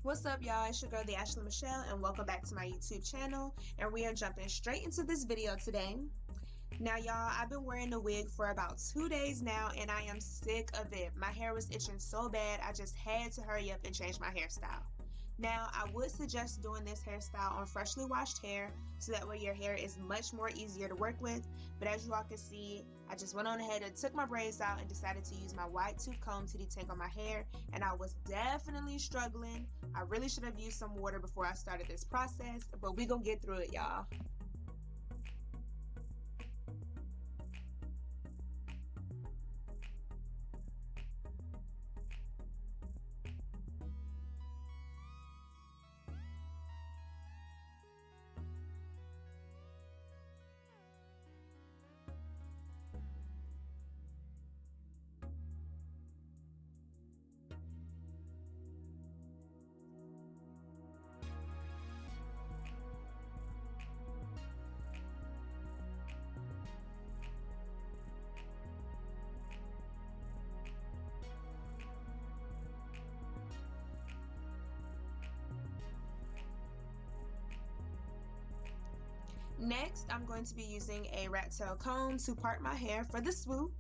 What's up, y'all? It's your girl, the AshleMichelle, and welcome back to my YouTube channel. And we are jumping straight into this video today. Now, y'all, I've been wearing the wig for about 2 days now, and I am sick of it. My hair was itching so bad, I just had to hurry up and change my hairstyle. Now, I would suggest doing this hairstyle on freshly washed hair, so that way your hair is much more easier to work with. But as you all can see, I just went on ahead and took my braids out and decided to use my wide tooth comb to detangle my hair, and I was definitely struggling. I really should have used some water before I started this process, but we gonna get through it, y'all. Next, I'm going to be using a rat tail comb to part my hair for the swoop,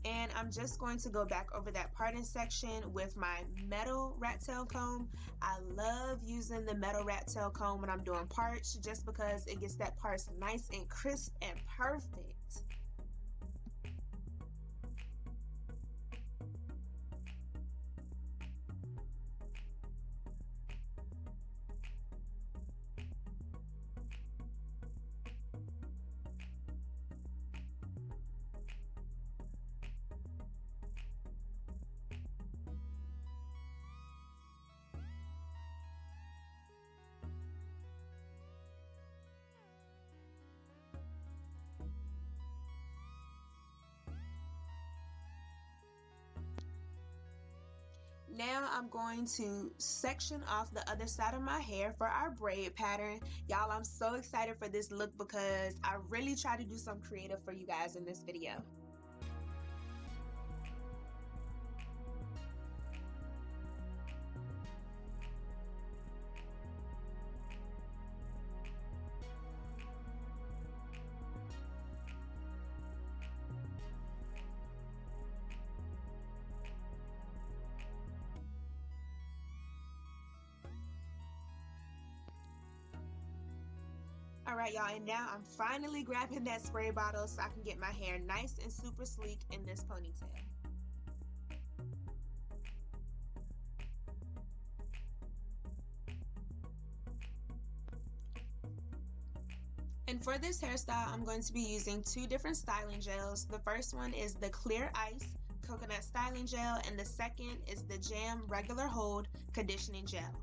and I'm just going to go back over that parting section with my metal rat tail comb. I love using the metal rat tail comb when I'm doing parts just because it gets that parts nice and crisp and perfect. Now I'm going to section off the other side of my hair for our braid pattern. Y'all, I'm so excited for this look because I really try to do some creative for you guys in this video. Alright, y'all, and now I'm finally grabbing that spray bottle so I can get my hair nice and super sleek in this ponytail. And for this hairstyle, I'm going to be using two different styling gels. The first one is the Clear Ice Coconut Styling Gel, and the second is the Jam Regular Hold Conditioning Gel.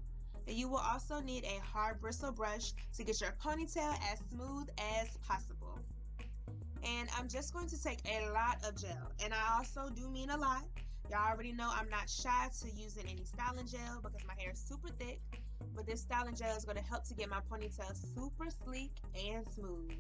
And you will also need a hard bristle brush to get your ponytail as smooth as possible. And I'm just going to take a lot of gel, and I also do mean a lot. Y'all already know I'm not shy to using any styling gel because my hair is super thick, but this styling gel is going to help to get my ponytail super sleek and smooth.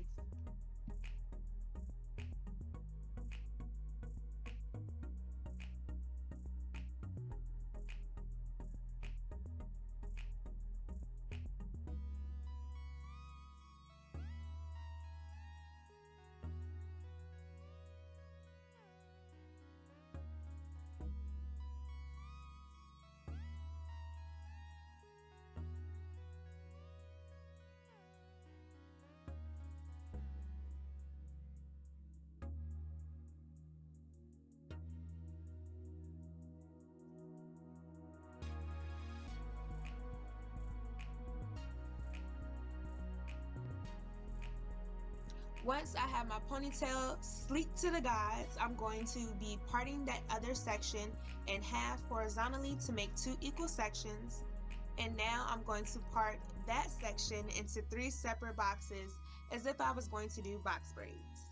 Once I have my ponytail sleek to the gods, I'm going to be parting that other section in half horizontally to make 2 equal sections. And now I'm going to part that section into 3 separate boxes as if I was going to do box braids.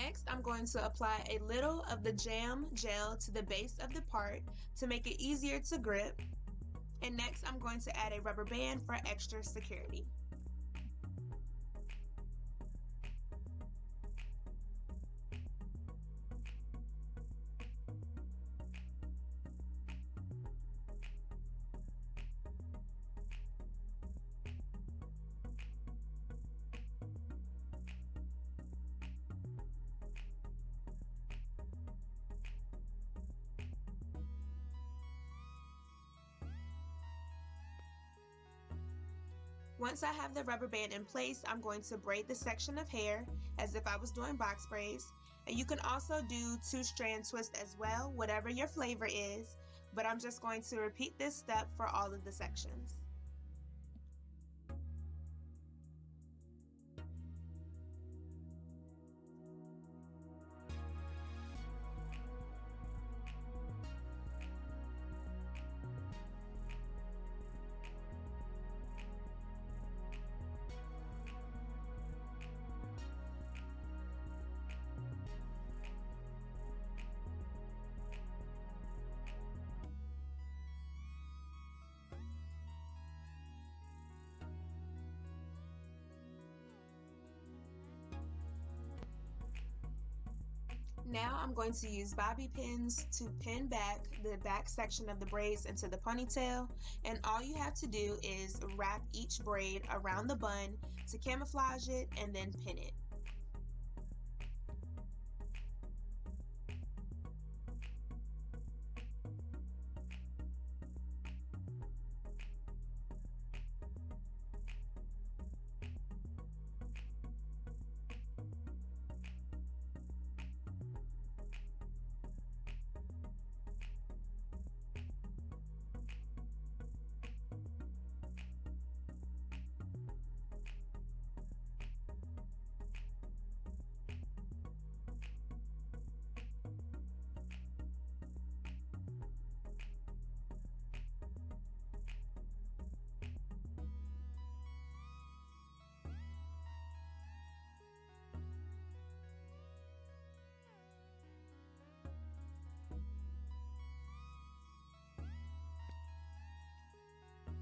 Next, I'm going to apply a little of the jam gel to the base of the part to make it easier to grip. And next, I'm going to add a rubber band for extra security. Once I have the rubber band in place, I'm going to braid the section of hair as if I was doing box braids. And you can also do 2-strand twist as well, whatever your flavor is, but I'm just going to repeat this step for all of the sections. Now I'm going to use bobby pins to pin back the back section of the braids into the ponytail, and all you have to do is wrap each braid around the bun to camouflage it and then pin it.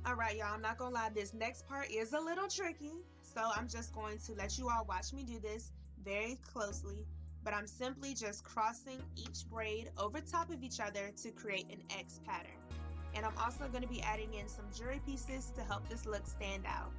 Alright, y'all, I'm not gonna lie, this next part is a little tricky, so I'm just going to let you all watch me do this very closely. But I'm simply just crossing each braid over top of each other to create an X pattern. And I'm also going to be adding in some jewelry pieces to help this look stand out.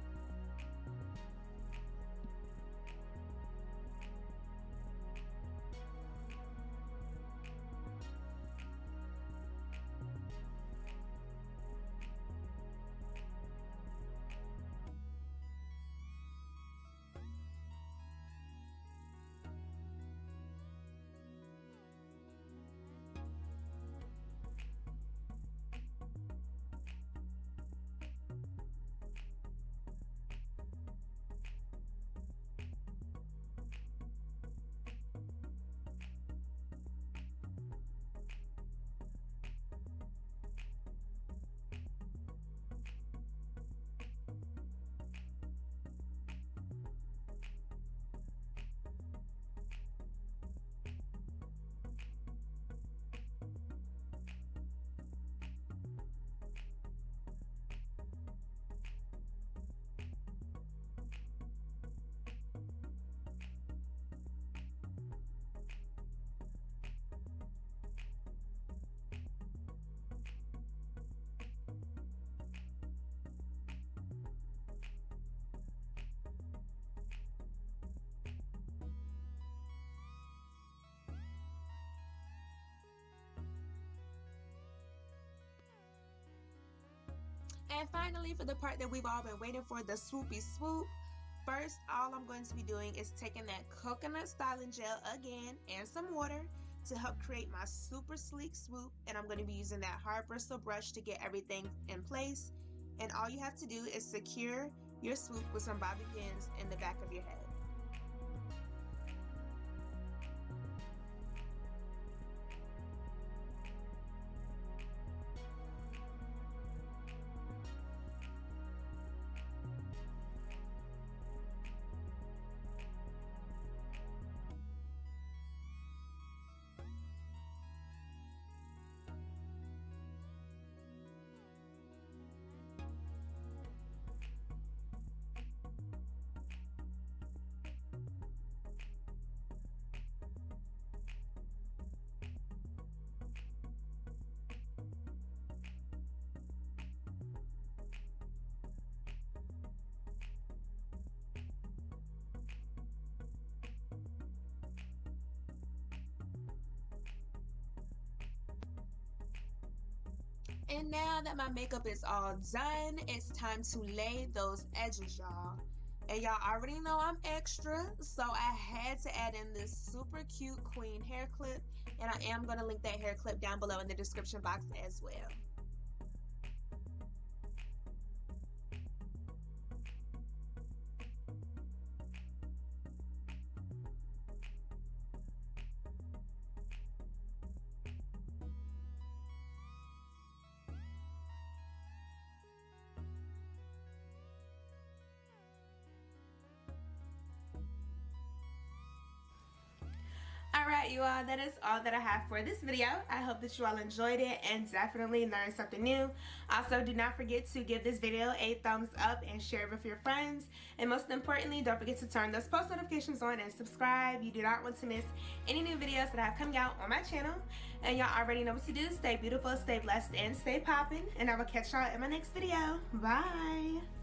And finally, for the part that we've all been waiting for, the swoopy swoop. First, all I'm going to be doing is taking that coconut styling gel again and some water to help create my super sleek swoop. And I'm going to be using that hard bristle brush to get everything in place. And all you have to do is secure your swoop with some bobby pins in the back of your head. And now that my makeup is all done, it's time to lay those edges, y'all. And y'all already know I'm extra, so I had to add in this super cute queen hair clip, and I am going to link that hair clip down below in the description box as well. Alright, you all, that is all that I have for this video. I hope that you all enjoyed it and definitely learned something new. Also, do not forget to give this video a thumbs up and share it with your friends. And most importantly, don't forget to turn those post notifications on and subscribe. You do not want to miss any new videos that I have coming out on my channel. And y'all already know what to do. Stay beautiful, stay blessed, and stay popping. And I will catch y'all in my next video. Bye!